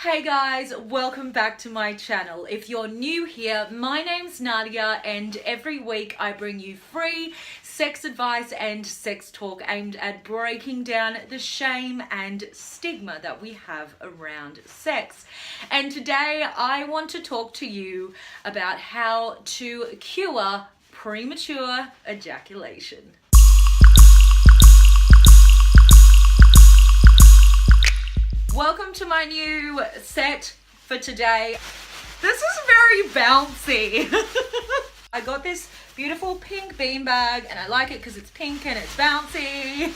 Hey guys, welcome back to my channel. If you're new here, my name's Nadia and every week I bring you free sex advice and sex talk aimed at breaking down the shame and stigma that we have around sex. And today I want to talk to you about how to cure premature ejaculation. Welcome to my new set for today. This is very bouncy. I got this beautiful pink beanbag and I like it because it's pink and it's bouncy.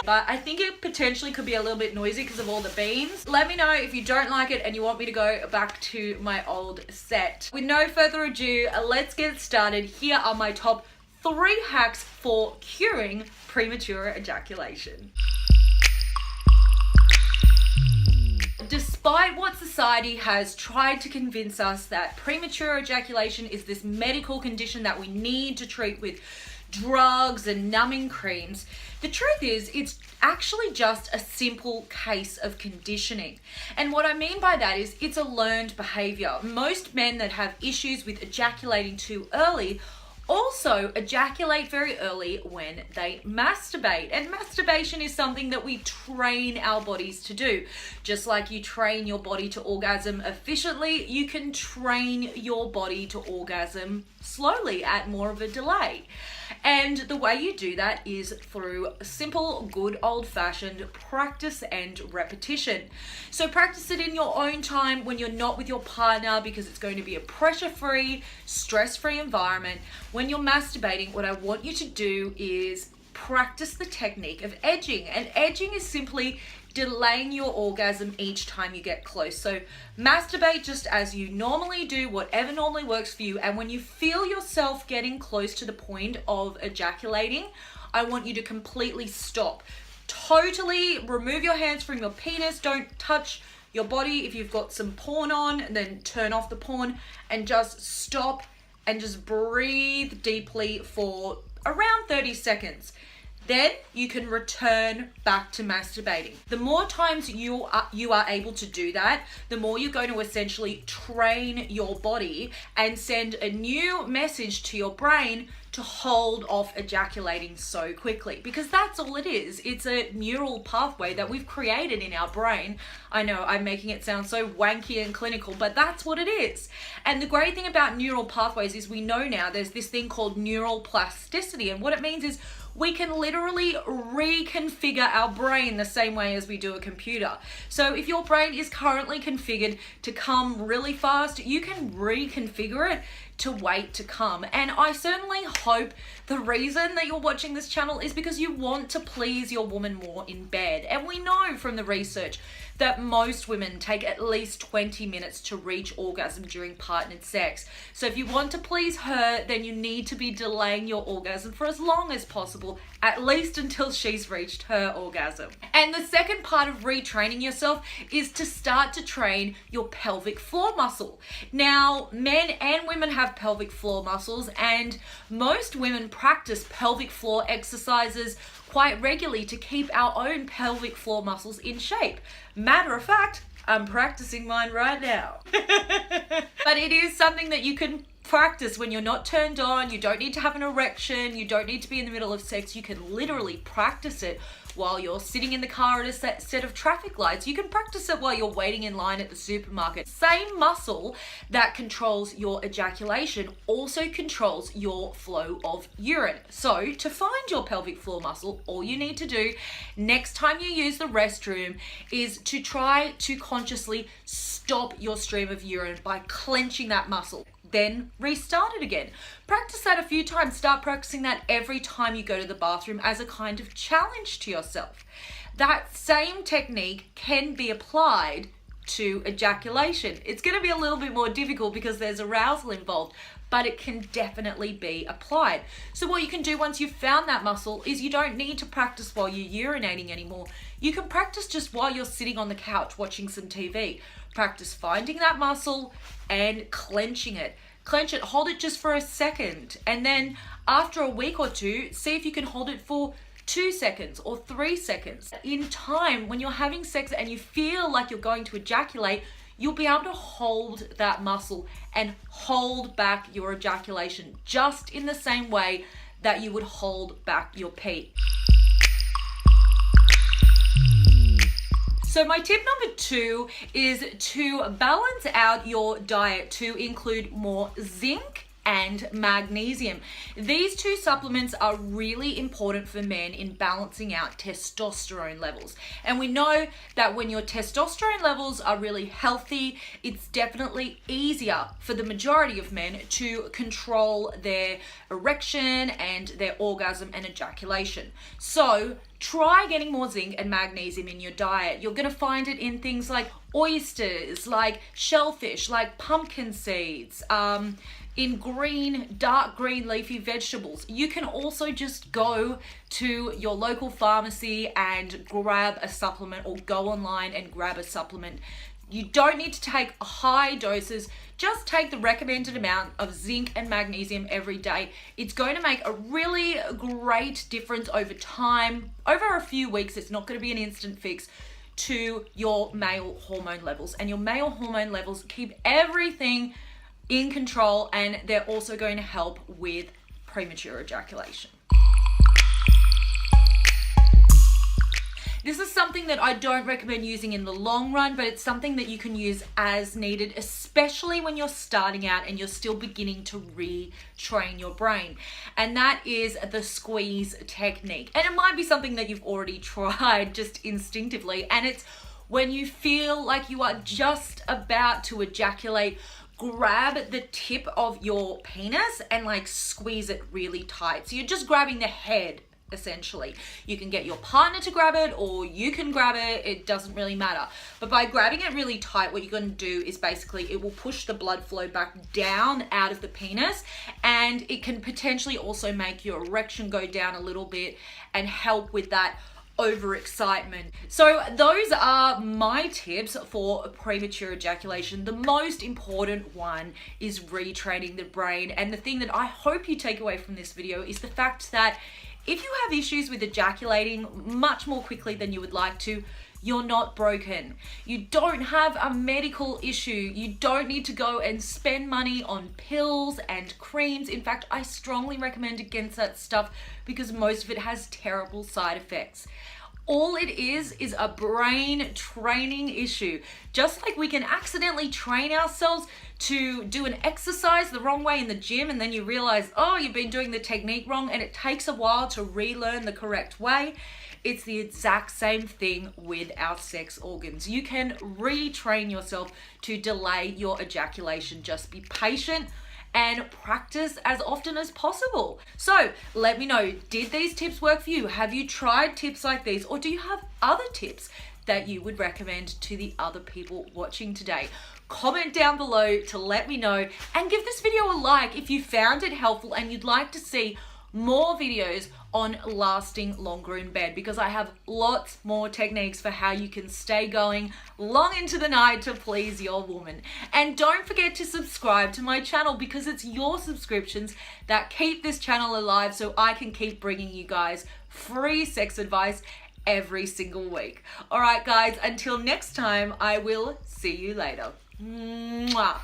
But I think it potentially could be a little bit noisy because of all the beans. Let me know if you don't like it and you want me to go back to my old set. With no further ado, let's get started. Here are my top 3 hacks for curing premature ejaculation. Despite what society has tried to convince us that premature ejaculation is this medical condition that we need to treat with drugs and numbing creams, the truth is it's actually just a simple case of conditioning. And what I mean by that is it's a learned behavior. Most men that have issues with ejaculating too early also ejaculate very early when they masturbate. And masturbation is something that we train our bodies to do. Just like you train your body to orgasm efficiently, you can train your body to orgasm slowly at more of a delay. And the way you do that is through simple, good old-fashioned practice and repetition. So practice it in your own time when you're not with your partner, because it's going to be a pressure-free, stress-free environment. When you're masturbating, what I want you to do is practice the technique of edging. And edging is simply delaying your orgasm each time you get close. So masturbate just as you normally do, whatever normally works for you. And when you feel yourself getting close to the point of ejaculating, I want you to completely stop. Totally remove your hands from your penis. Don't touch your body. If you've got some porn on, and then turn off the porn and just stop and just breathe deeply for around 30 seconds. Then you can return back to masturbating. The more times you are able to do that, the more you're going to essentially train your body and send a new message to your brain to hold off ejaculating so quickly. Because that's all it is. It's a neural pathway that we've created in our brain. I know I'm making it sound so wanky and clinical, but that's what it is. And the great thing about neural pathways is we know now there's this thing called neural plasticity. And what it means is we can literally reconfigure our brain the same way as we do a computer. So if your brain is currently configured to come really fast, you can reconfigure it to wait to come. And I certainly hope the reason that you're watching this channel is because you want to please your woman more in bed. And we know from the research that most women take at least 20 minutes to reach orgasm during partnered sex. So if you want to please her, then you need to be delaying your orgasm for as long as possible, at least until she's reached her orgasm. And the second part of retraining yourself is to start to train your pelvic floor muscle. Now, men and women have pelvic floor muscles, and most women practice pelvic floor exercises quite regularly to keep our own pelvic floor muscles in shape. Matter of fact, I'm practicing mine right now. But it is something that you can practice when you're not turned on. You don't need to have an erection. You don't need to be in the middle of sex. You can literally practice it while you're sitting in the car at a set of traffic lights. You can practice it while you're waiting in line at the supermarket. Same muscle that controls your ejaculation also controls your flow of urine. So to find your pelvic floor muscle, all you need to do next time you use the restroom is to try to consciously stop your stream of urine by clenching that muscle. Then restart it again. Practice that a few times. Start practicing that every time you go to the bathroom as a kind of challenge to yourself. That same technique can be applied to ejaculation. It's going to be a little bit more difficult because there's arousal involved, but it can definitely be applied. So what you can do once you've found that muscle is you don't need to practice while you're urinating anymore. You can practice just while you're sitting on the couch watching some TV. Practice finding that muscle and clenching it. Clench it, hold it just for a second. And then after a week or two, see if you can hold it for 2 seconds or 3 seconds. In time, when you're having sex and you feel like you're going to ejaculate, you'll be able to hold that muscle and hold back your ejaculation just in the same way that you would hold back your pee. So my tip number 2 is to balance out your diet to include more zinc and magnesium. These two supplements are really important for men in balancing out testosterone levels. And we know that when your testosterone levels are really healthy, it's definitely easier for the majority of men to control their erection and their orgasm and ejaculation. So try getting more zinc and magnesium in your diet. You're going to find it in things like oysters, like shellfish, like pumpkin seeds, in dark green leafy vegetables. You can also just go to your local pharmacy and grab a supplement, or go online and grab a supplement. You don't need to take high doses, just take the recommended amount of zinc and magnesium every day. It's going to make a really great difference over time, over a few weeks. It's not going to be an instant fix to your male hormone levels. And your male hormone levels keep everything in control, and they're also going to help with premature ejaculation. This is something that I don't recommend using in the long run, but it's something that you can use as needed, especially when you're starting out and you're still beginning to retrain your brain. And that is the squeeze technique. And it might be something that you've already tried just instinctively, and it's when you feel like you are just about to ejaculate, grab the tip of your penis and like squeeze it really tight. So you're just grabbing the head, essentially. You can get your partner to grab it, or you can grab it, it doesn't really matter. But by grabbing it really tight, what you're going to do is basically it will push the blood flow back down out of the penis, and it can potentially also make your erection go down a little bit and help with that overexcitement. So those are my tips for premature ejaculation. The most important one is retraining the brain, and the thing that I hope you take away from this video is the fact that if you have issues with ejaculating much more quickly than you would like to, you're not broken. You don't have a medical issue. You don't need to go and spend money on pills and creams. In fact, I strongly recommend against that stuff because most of it has terrible side effects. All it is a brain training issue. Just like we can accidentally train ourselves to do an exercise the wrong way in the gym, and then you realize, oh, you've been doing the technique wrong, and it takes a while to relearn the correct way. It's the exact same thing with our sex organs. You can retrain yourself to delay your ejaculation. Just be patient and practice as often as possible. So let me know, did these tips work for you? Have you tried tips like these, or do you have other tips that you would recommend to the other people watching today? Comment down below to let me know, and give this video a like if you found it helpful and you'd like to see more videos on lasting longer in bed, because I have lots more techniques for how you can stay going long into the night to please your woman. And don't forget to subscribe to my channel, because it's your subscriptions that keep this channel alive, so I can keep bringing you guys free sex advice every single week. All right, guys, until next time, I will see you later. Mwah.